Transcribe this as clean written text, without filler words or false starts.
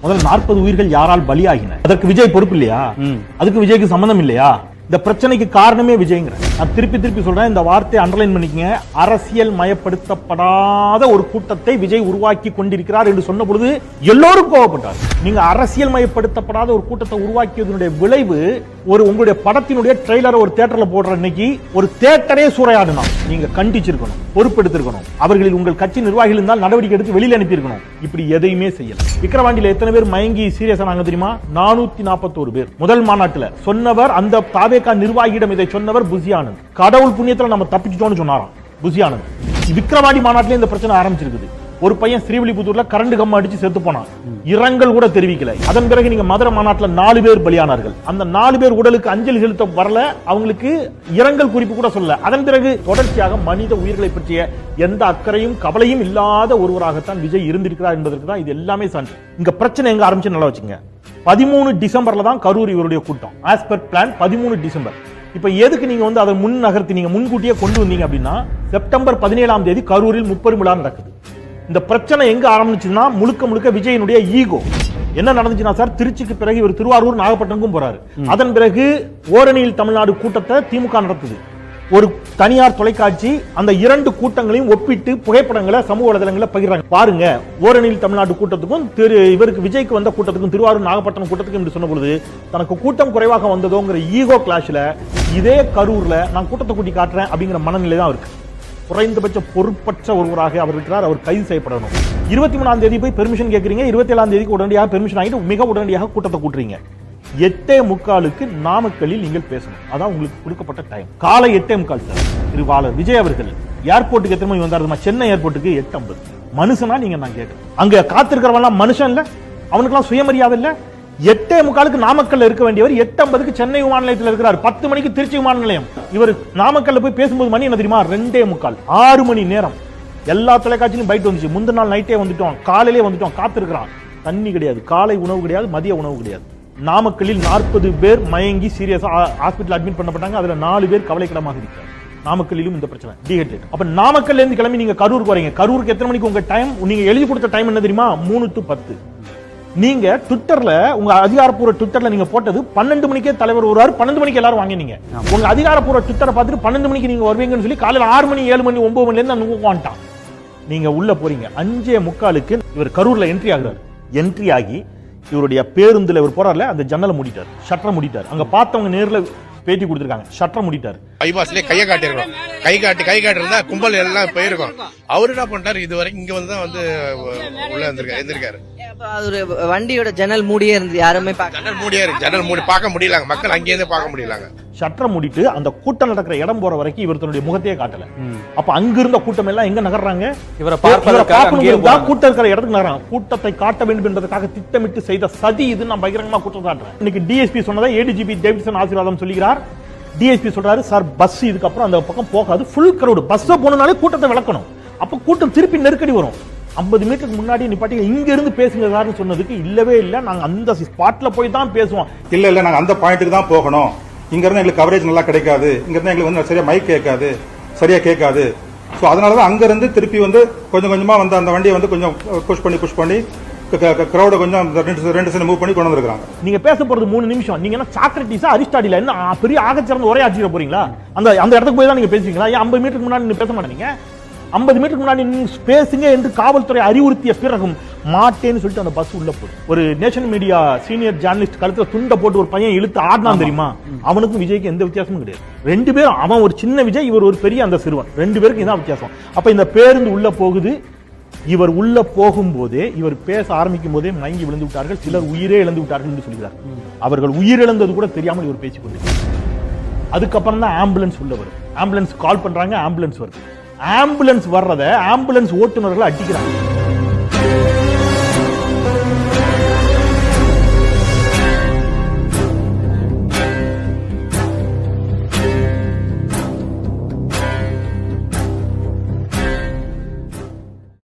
முதல்ல 40 உயிர்கள் யாரால் பலியாகின? அதற்கு விஜய் பொறுப்பு இல்லையா? அதுக்கு விஜய்க்கு சம்பந்தம் இல்லையா? இந்த பிரச்சனைக்கு காரணமே விஜய்ங்கிற. நான் திருப்பி சொல்றேன், இந்த வார்த்தையை அண்டர்லைன் பண்ணிக்கங்க. அரசியல் மயப்படுத்தப்படாத ஒரு கூட்டத்தை விஜய் உருவாக்கி கொண்டிருக்கிறார் என்று சொன்ன பொழுது எல்லோரும் கோவப்பட்டார். நீங்க அரசியல் மயப்படுத்தப்படாத ஒரு கூட்டத்தை உருவாக்கியதனுடைய விளைவு உங்களுடைய படத்தினுடைய ட்ரெய்லரை ஒரு தியேட்டர்ல போடுற இன்னைக்கு ஒரு தியேட்டரே சூறையாடணும். நீங்க கண்டிச்சிருக்கணும், பொறுப்பெடுத்திருக்கணும். அவர்களில் உங்கள் கட்சி நிர்வாகிகள் இருந்தால் நடவடிக்கை எடுத்து வெளியில் அனுப்பியிருக்கணும். இப்படி எதையுமே செய்யல. விக்கிரவாண்டியில எத்தனை பேர் மயங்கி சீரியஸ் ஆனாங்க தெரியுமா? 441 பேர். முதல் மாநாட்டில் சொன்னவர், அந்த தாவேகா நிர்வாகியிடம் இதை சொன்னவர் புசி ஆனந்த். கடவுள் புண்ணியத்துல நம்ம தப்பிச்சிட்டோம்னு சொன்னாராம் புசி ஆனந்த். விக்கிரவாண்டி மாநாட்டிலே இந்த பிரச்சனை ஆரம்பிச்சிருக்குது. ஒரு பையன் ஸ்ரீவில்லிபுத்தூர்ல கரண்ட் கம் அடிச்சு செத்து போனான். இரங்கல் கூட தெரிவிக்கல. அதன் பிறகு நீங்க மதுரை மாநாட்டில் 4 பேர் பலியானார்கள். அந்த 4 பேர் உடலுக்கு அஞ்சலி செலுத்த வரல, அவங்களுக்கு இரங்கல் குறிப்பு கூட சொல்லல. அதன் பிறகு தொடர்ச்சியாக மனித உயிர்களை பற்றிய எந்த அக்கறையும் கவலையும் இல்லாத ஒருவராகத்தான் விஜய் இருந்திருக்கிறார் என்பதற்கு தான் இது எல்லாமே சான்று. இங்க பிரச்சனை எங்க ஆரம்பிச்சு நல்லா வச்சுங்க. 13 டிசம்பர்ல தான் கரூர் இவருடைய கூட்டம். As per plan 13 December. இப்ப எதுக்கு நீங்க அதை முன் நகர்த்தி நீங்க முன்கூட்டியே கொண்டு வந்தீங்க அப்படின்னா, செப்டம்பர் 17ஆம் தேதி கரூரில் முப்பெரும் விழா நடக்குது. இந்த பிரச்சனை எங்க ஆரம்பிச்சுன்னா முழுக்க விஜயனுடைய ஈகோ. என்ன நடந்துச்சுன்னா சார், திருச்சிக்கு பிறகு இவர் திருவாரூர் நாகப்பட்டினமும் போறாரு. அதன் பிறகு ஓரணியில் தமிழ்நாடு கூட்டத்தை திமுக நடத்துது. ஒரு தனியார் தொலைக்காட்சி அந்த 2 கூட்டங்களையும் ஒப்பிட்டு புகைப்படங்களை சமூக வலைதளங்களை பகிர்றாங்க. பாருங்க, ஓரணியில் தமிழ்நாடு கூட்டத்துக்கும் இவருக்கு விஜய்க்கு வந்த கூட்டத்துக்கும் திருவாரூர் நாகப்பட்டினம் கூட்டத்துக்கும் என்று சொன்ன பொழுது தனக்கு கூட்டம் குறைவாக வந்ததோங்கிற ஈகோ கிளாஷ்ல இதே கரூர்ல நான் கூட்டத்தை கூட்டி காட்டுறேன் அப்படிங்கிற மனநிலை தான் இருக்கு. குறைந்தபட்ச பொறுப்பற்ற ஒருவராக அவர் இருக்கிறார். அவர் கைது செய்யப்படணும். 23ஆம் தேதி போய் பெர்மிஷன் கேட்கறீங்க, 27ஆம் தேதிக்கு உடனடியாக பெர்மிஷன் ஆகிட்டு மிக உடனடியாக கூட்டத்தை கூட்டுறீங்க. 8:45 நாமக்கல்லில் நீங்கள் பேசணும். அதான் உங்களுக்கு கொடுக்கப்பட்ட டைம். காலை 8:45 சார். திருவாளர் விஜய் அவர்கள் ஏர்போர்ட்டுக்கு எத்தனை மணி வந்தாரு? சென்னை ஏர்போர்ட்டுக்கு 8:50. மனுஷனா நீங்க? நான் கேட்கிறேன். அங்க காத்திருக்கிறவன் மனுஷன் இல்ல? அவனுக்கெல்லாம் சுயமரியாதை இல்ல? 8:45 நாமக்கல்ல இருக்க வேண்டியவர் 8:50 சென்னை விமான நிலையத்தில் இருக்கிறார். 10 மணிக்கு திருச்சி விமான நிலையம். இவர் நாமக்கல்ல போய் பேசும்போது மணி என்ன தெரியுமா? 2:45. 6 மணி நேரம். எல்லா தொலைக்காட்சியிலும் பைட் வந்துச்சு. முந்தின நாள் நைட்டே வந்துட்டோம், காலையிலே வந்துட்டோம், காத்திருக்கிறான். தண்ணி கிடையாது, காலை உணவு கிடையாது, மதிய உணவு கிடையாது. நாமக்கல்லில் 40 பேர் மயங்கி சீரியஸா ஹாஸ்பிட்டல் அட்மிட் பண்ணப்பட்டாங்க. அதுல 4 பேர் கவலைக்கிடமாக இருக்கிறார். நாமக்கல்லிலும் இந்த பிரச்சனை டீஹைட்ரேட். அப்ப நாமக்கல்ல இருந்து கிளம்பி நீங்க கரூருக்கு வரீங்க. கரூருக்கு எத்தனை மணிக்கு உங்க டைம்? நீங்க எழுதி கொடுத்த டைம் என்ன தெரியுமா? 3 to 10. நீங்க ட்விட்டர்ல, உங்க அதிகாரப்பூர்வ ட்விட்டர்ல நீங்க போட்டது 12 மணிக்கே தலைவர் வருவார், 12 மணிக்கு எல்லாரும் வாங்கினீங்க. உங்க அதிகாரப்பூர்வ ட்விட்டரை பார்த்துட்டு 12 மணிக்கு நீங்க வருவீங்கன்னு சொல்லி காலையில 6 மணி 7 மணி 9 மணில இருந்து வந்துட்டான். நீங்க உள்ள போறீங்க. 5:45 இவர் கரூர்ல என்ட்ரி ஆகுறாரு. என்ட்ரி ஆகி இவருடைய பேருந்துல இவர் போறாருல, அந்த ஜன்னலை மூடிட்டார், ஷட்டரை மூடிட்டார். அங்க பார்த்தவங்க நேர்ல பேட்டி கொடுத்திருக்காங்க. ஷட்டரை மூடிட்டார். பைபாஸ்லயே கையை காட்டிருக்கோம். கை காட்டி இருந்தா கும்பல் எல்லாம் போயிருக்கும். அவரு என்ன பண்ணிட்டாரு, இதுவரை இங்க வந்து தான் உள்ள இருந்திருக்காரு. ஒரு வண்டியோட ஜன்னல் மூடியே இருந்து யாருமே ஜன்னல் மூடி பார்க்க முடியல. மக்கள் அங்கேயே பார்க்க முடியல. ஷட்டரை மூடிட்டு அந்த கூட்டம் நடக்கிற இடம் போற வரைக்கும் இவர் தன்னுடைய முகத்தையே காட்டல. அப்ப அங்க இருந்த கூட்டம் எல்லாம் எங்க நகர்றாங்க? இவரை கூட்டம் இருக்கிற இடத்துக்கு நகர்றாங்க. கூட்டத்தை காட்ட வேண்டும் என்பதற்காக திட்டமிட்டு செய்த சதி இது. நான் பகிரங்கமா குற்றம் சாட்டுறேன். இன்னைக்கு டிஎஸ்பி சொன்னதை ஏடிஜிபி டேவிட்சன் ஆசீர்வாதம் சொல்லுகிறார். டிஎஸ்பி சொல்றாரு, சார் பஸ் இதுக்கப்புறம் அந்த பக்கம் போகாது, ஃபுல் கிரவுட். பஸ் போனாலே கூட்டத்தை விளக்கணும். அப்ப கூட்டம் திருப்பி நெருக்கடி வரும். 50 மீட்டருக்கு முன்னாடி நிப்பாட்டி இங்க இருந்து பேசுங்க சார்னு சொன்னதுக்கு இல்லவே இல்லை, நாங்க அந்த ஸ்பாட்ல போய் தான் பேசுவோம். இல்ல நாங்க அந்த பாயிண்ட்டுக்கு தான் போகணும். இங்க இருந்து எங்களுக்கு கவரேஜ் நல்லா கிடைக்காது, இங்க இருந்து எங்களுக்கு வந்து சரியா மைக் கேட்காது, சரியா கேட்காது. சோ அதனாலதான் அங்க இருந்து திருப்பி வந்து கொஞ்சம் கொஞ்சமா வந்து அந்த வண்டியை வந்து கொஞ்சம் புஷ் பண்ணி கிரௌட கொஞ்சம் 2 சென்ட் மூவ் பண்ணி கொண்டு வந்திருக்காங்க. நீங்க பேச போறது 3 நிமிஷம். நீங்க என்ன சாக்ரட்டிஸா அரிஸ்டாட்டில என்ன பெரிய ஆகச்சிறந்த ஒரே ஆட்சியிட போறீங்களா? அந்த இடத்துக்கு போய் தான் நீங்க பேசுவீங்களா? 50 மீட்டருக்கு முன்னாடி நீங்க பேச மாட்டீங்க? 50 மீட்டருக்கு முன்னாடி பேசுங்க என்று காவல்துறை அறிவுறுத்திய பிறகும் மாட்டேன்னு சொல்லிட்டு அந்த பஸ் உள்ள போகுது. ஒரு நேஷனல் மீடியா சீனியர் ஜேர்னலிஸ்ட் கழுத்துல துண்டை போட்டு ஒரு பையன் இழுத்து ஆடினான் தெரியுமா? அவனுக்கும் விஜய்க்கு எந்த வித்தியாசமும் கிடையாது. 2 பேரும், அவன் ஒரு சின்ன விஜய், இவர் ஒரு பெரிய அந்த சிறுவன். 2 பேருக்கு இதான் வித்தியாசம். அப்ப இந்த பேருந்து உள்ள போகுது. இவர் உள்ள போகும்போதே, இவர் பேச ஆரம்பிக்கும் போதே மயங்கி விழுந்து விட்டார்கள். சிலர் உயிரே இழந்து விட்டார்கள் என்று சொல்கிறார். அவர்கள் உயிரிழந்தது கூட தெரியாமல் இவர் பேசிக் கொண்டிருக்கிறார். அதுக்கப்புறம் தான் ஆம்புலன்ஸ் உள்ள வரும். ஆம்புலன்ஸ் கால் பண்றாங்க, ஆம்புலன்ஸ் வருது. ஆம்புலன்ஸ் வர்றத ஆம்புலன்ஸ் ஓட்டுநர்கள் அடிக்கிறாங்க.